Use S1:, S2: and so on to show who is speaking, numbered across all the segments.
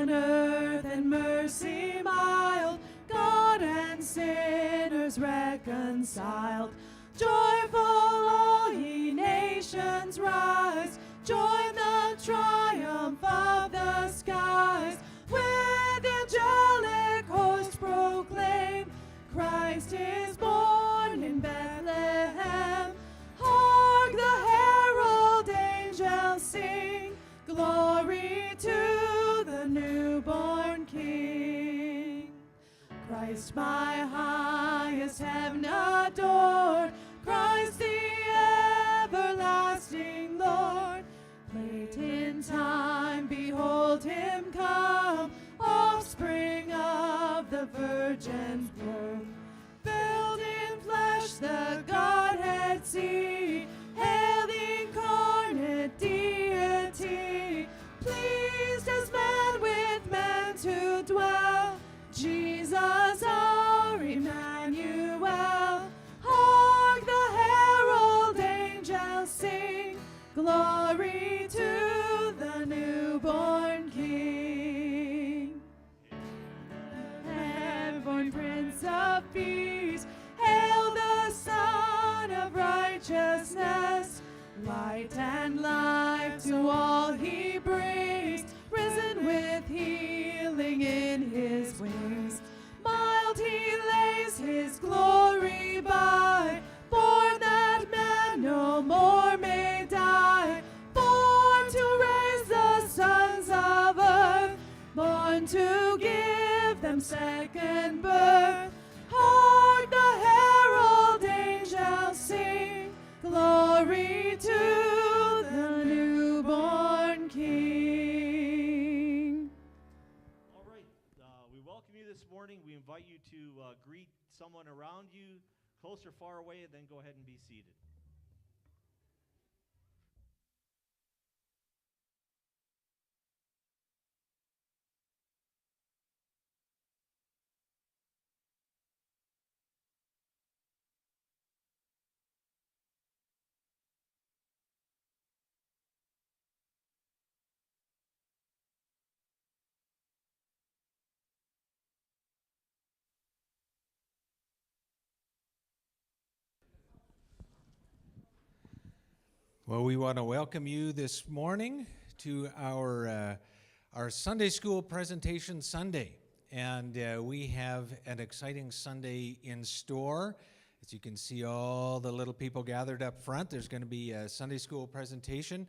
S1: on earth and mercy mild, God and sinners reconciled. Joyful all ye nations rise, join the triumph of the skies. With angelic host proclaim, Christ is born in Bethlehem. Hark the herald angels sing, glory to the newborn King. Christ my highest heaven adored, Christ the everlasting Lord. Late in time, behold him come, offspring of the Virgin's birth. Veiled in flesh the Godhead see, hail the incarnate deity. Pleased as man with man to dwell, Jesus our Emmanuel. Hark the herald angels sing, glory to the newborn King. Heaven-born Prince of Peace, hail the Son of Righteousness. Light and life to all he brings, risen with healing in his wings. Mild he lays his glory by, born that man no more may die. Born to raise the sons of earth, born to give them second birth. Hark the herald angels sing, glory to the newborn King.
S2: All right, we welcome you this morning. We invite you to greet someone around you, close or far away, and then go ahead and be seated.
S3: Well, we want to welcome you this morning to our Sunday School Presentation Sunday. And we have an exciting Sunday in store. As you can see, all the little people gathered up front. There's going to be a Sunday School presentation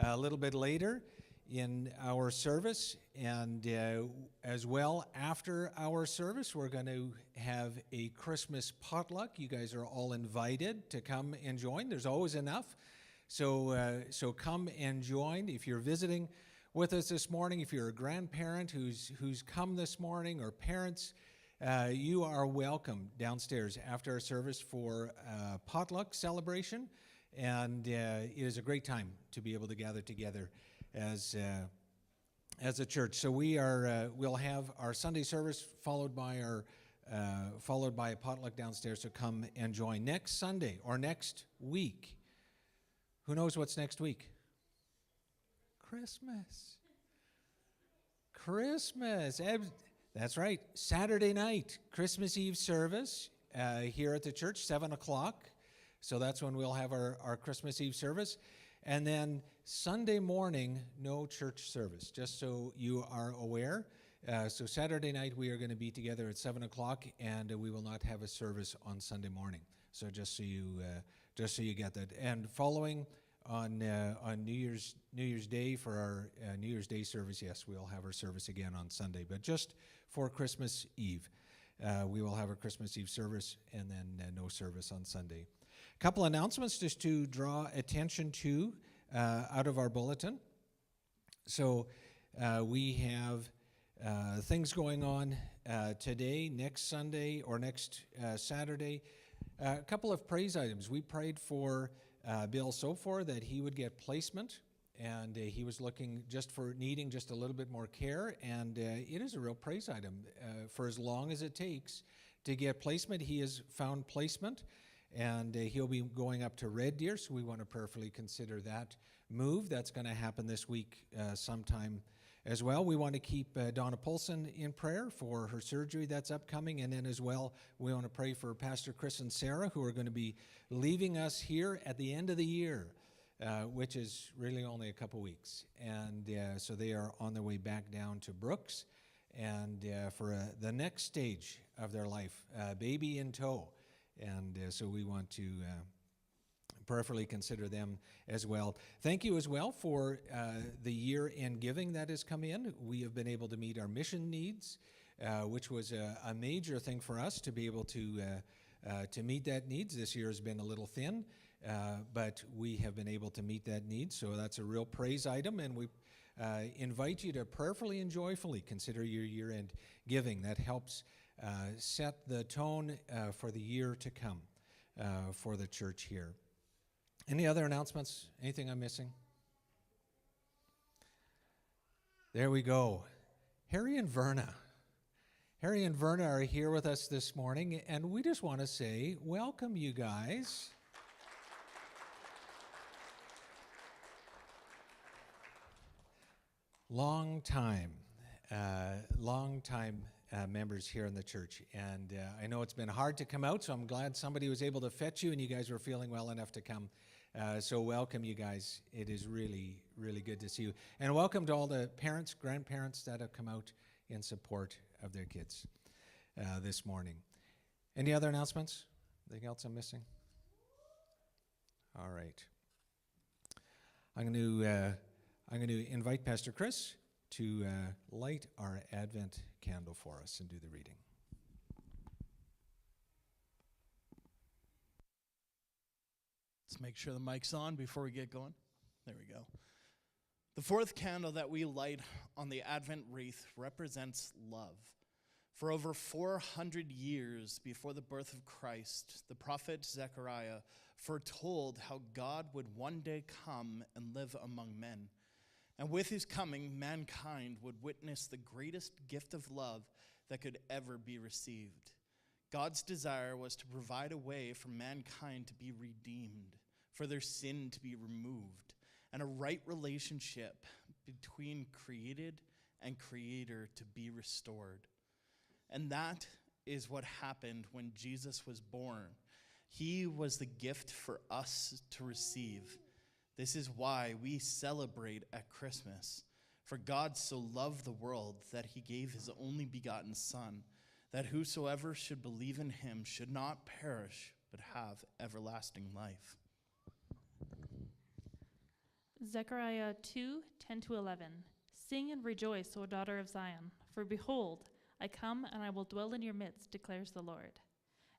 S3: a little bit later in our service. And as well, after our service, we're going to have a Christmas potluck. You guys are all invited to come and join. There's always enough. So come and join. If you're visiting with us this morning, if you're a grandparent who's come this morning, or parents, you are welcome downstairs after our service for a potluck celebration. And it is a great time to be able to gather together as a church. So we'll have our Sunday service followed by a potluck downstairs. So come and join next Sunday or next week. Who knows what's next week? Christmas. That's right. Saturday night, Christmas Eve service here at the church, 7 o'clock. So that's when we'll have our Christmas Eve service. And then Sunday morning, no church service, just so you are aware. So Saturday night, we are going to be together at 7 o'clock, and we will not have a service on Sunday morning. So just so you get that. And following on New Year's Day for our New Year's Day service, yes, we'll have our service again on Sunday. But just for Christmas Eve, we will have our Christmas Eve service, and then no service on Sunday. A couple announcements just to draw attention to out of our bulletin. So we have things going on today, next Sunday, or next Saturday. A couple of praise items. We prayed for Bill Sofor that he would get placement, and he was looking needing just a little bit more care, and it is a real praise item. For as long as it takes to get placement, he has found placement, and he'll be going up to Red Deer, so we want to prayerfully consider that move. That's going to happen this week sometime as well. We want to keep Donna Polson in prayer for her surgery that's upcoming, and then as well, we want to pray for Pastor Chris and Sarah, who are going to be leaving us here at the end of the year, which is really only a couple weeks. And so they are on their way back down to Brooks, and for the next stage of their life, baby in tow. And so we want to prayerfully consider them as well. Thank you as well for the year in giving that has come in. We have been able to meet our mission needs, which was a major thing for us to be able to meet that needs. This year has been a little thin, but we have been able to meet that need, so that's a real praise item, and we invite you to prayerfully and joyfully consider your year-end giving. That helps set the tone for the year to come for the church here. Any other announcements? Anything I'm missing? There we go. Harry and Verna. Harry and Verna are here with us this morning, and we just want to say, welcome, you guys. Long time members here in the church, and I know it's been hard to come out, so I'm glad somebody was able to fetch you and you guys were feeling well enough to come. So welcome, you guys. It is really, really good to see you. And welcome to all the parents, grandparents that have come out in support of their kids this morning. Any other announcements? Anything else I'm missing? All right. I'm going to invite Pastor Chris to light our Advent candle for us and do the reading.
S4: Let's make sure the mic's on before we get going. There we go. The fourth candle that we light on the Advent wreath represents love. For over 400 years before the birth of Christ, the prophet Zechariah foretold how God would one day come and live among men. And with his coming, mankind would witness the greatest gift of love that could ever be received. God's desire was to provide a way for mankind to be redeemed, for their sin to be removed, and a right relationship between created and creator to be restored. And that is what happened when Jesus was born. He was the gift for us to receive. This is why we celebrate at Christmas. For God so loved the world that he gave his only begotten Son, that whosoever should believe in him should not perish, but have everlasting life.
S5: Zechariah 2:10-11. Sing and rejoice, O daughter of Zion, for behold, I come and I will dwell in your midst, declares the Lord.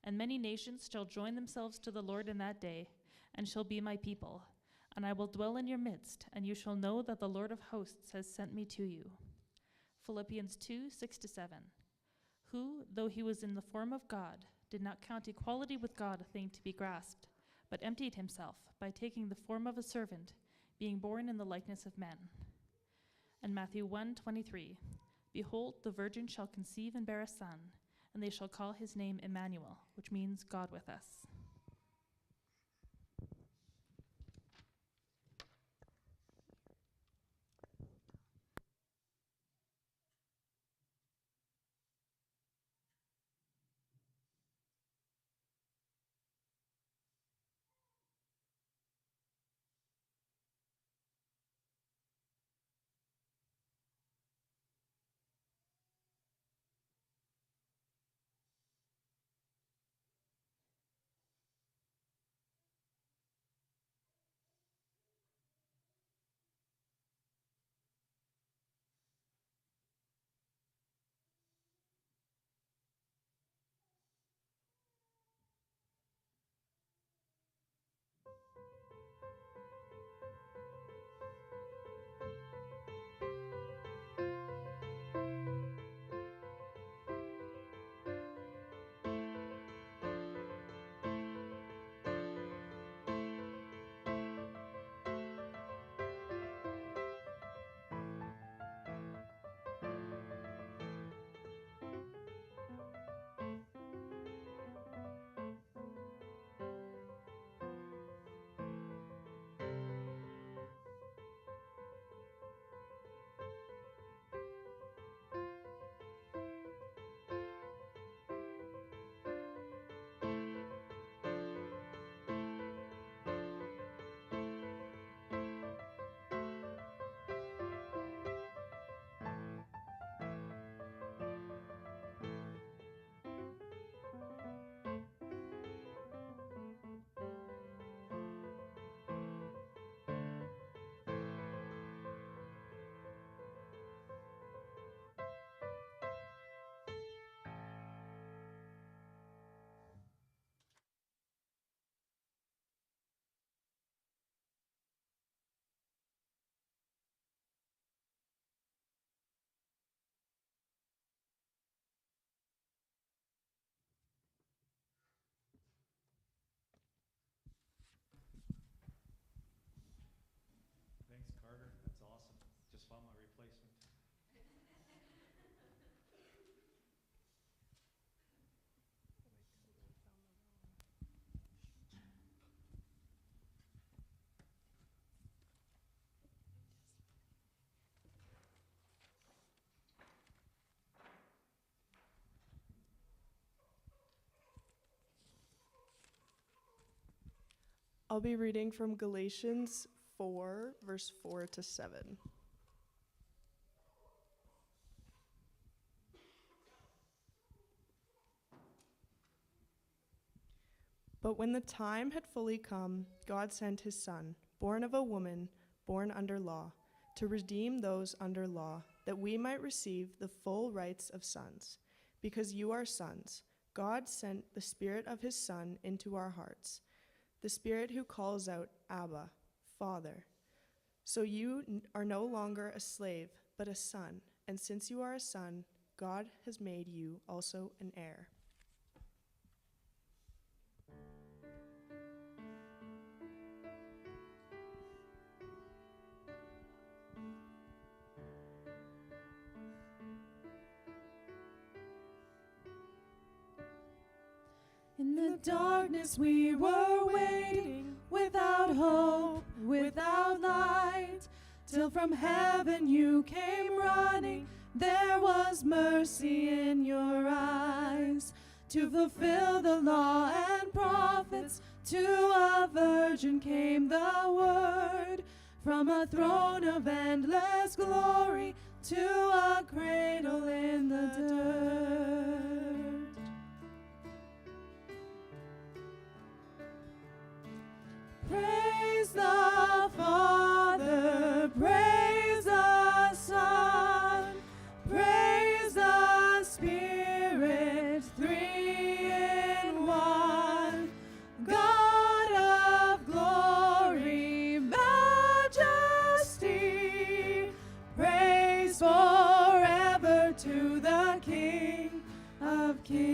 S5: And many nations shall join themselves to the Lord in that day, and shall be my people. And I will dwell in your midst, and you shall know that the Lord of hosts has sent me to you. Philippians 2:6-7. Who, though he was in the form of God, did not count equality with God a thing to be grasped, but emptied himself by taking the form of a servant, being born in the likeness of men. And Matthew 1:23. Behold, the virgin shall conceive and bear a son, and they shall call his name Emmanuel, which means God with us.
S6: I'll be reading from Galatians 4, verse 4 to 7. But when the time had fully come, God sent his Son, born of a woman, born under law, to redeem those under law, that we might receive the full rights of sons. Because you are sons, God sent the Spirit of his Son into our hearts, the Spirit who calls out, Abba, Father. So you are no longer a slave, but a son, and since you are a son, God has made you also an heir.
S1: In the darkness we were waiting, without hope, without light, till from heaven you came running. There was mercy in your eyes, to fulfill the law and prophets. To a virgin came the word, from a throne of endless glory to a cradle in the dirt. Praise the Father, praise the Son, praise the Spirit, three in one. God of glory, majesty, praise forever to the King of Kings.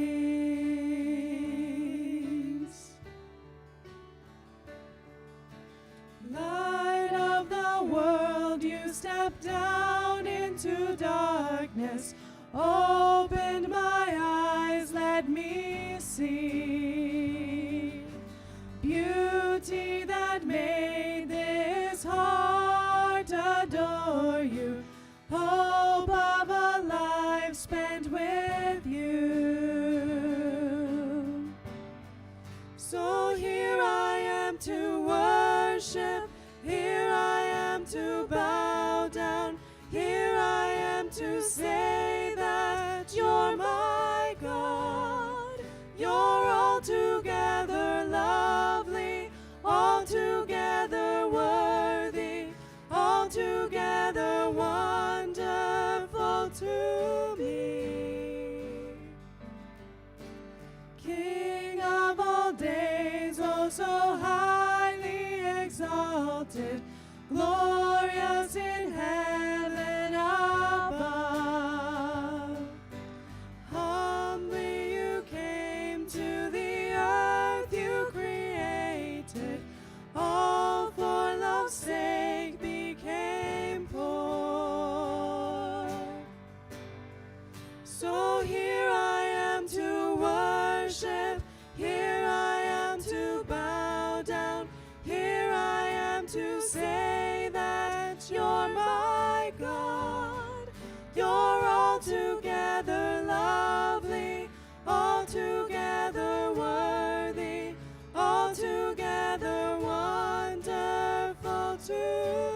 S1: Light of the world, you stepped down into darkness, opened my eyes, let me see beauty that made this heart adore you, hope of a life spent with you. So here I am to worship, here I am to bow down, here I am to say that you're my God. You're altogether lovely, altogether worthy, altogether wonderful to me. King of all days, oh so highly exalted, glorious in heaven above. Humbly you came to the earth you created, all for love's sake became poor. So here I am to worship, here I am to bow down, here I am to say that you're my God. You're altogether lovely, altogether worthy, altogether wonderful to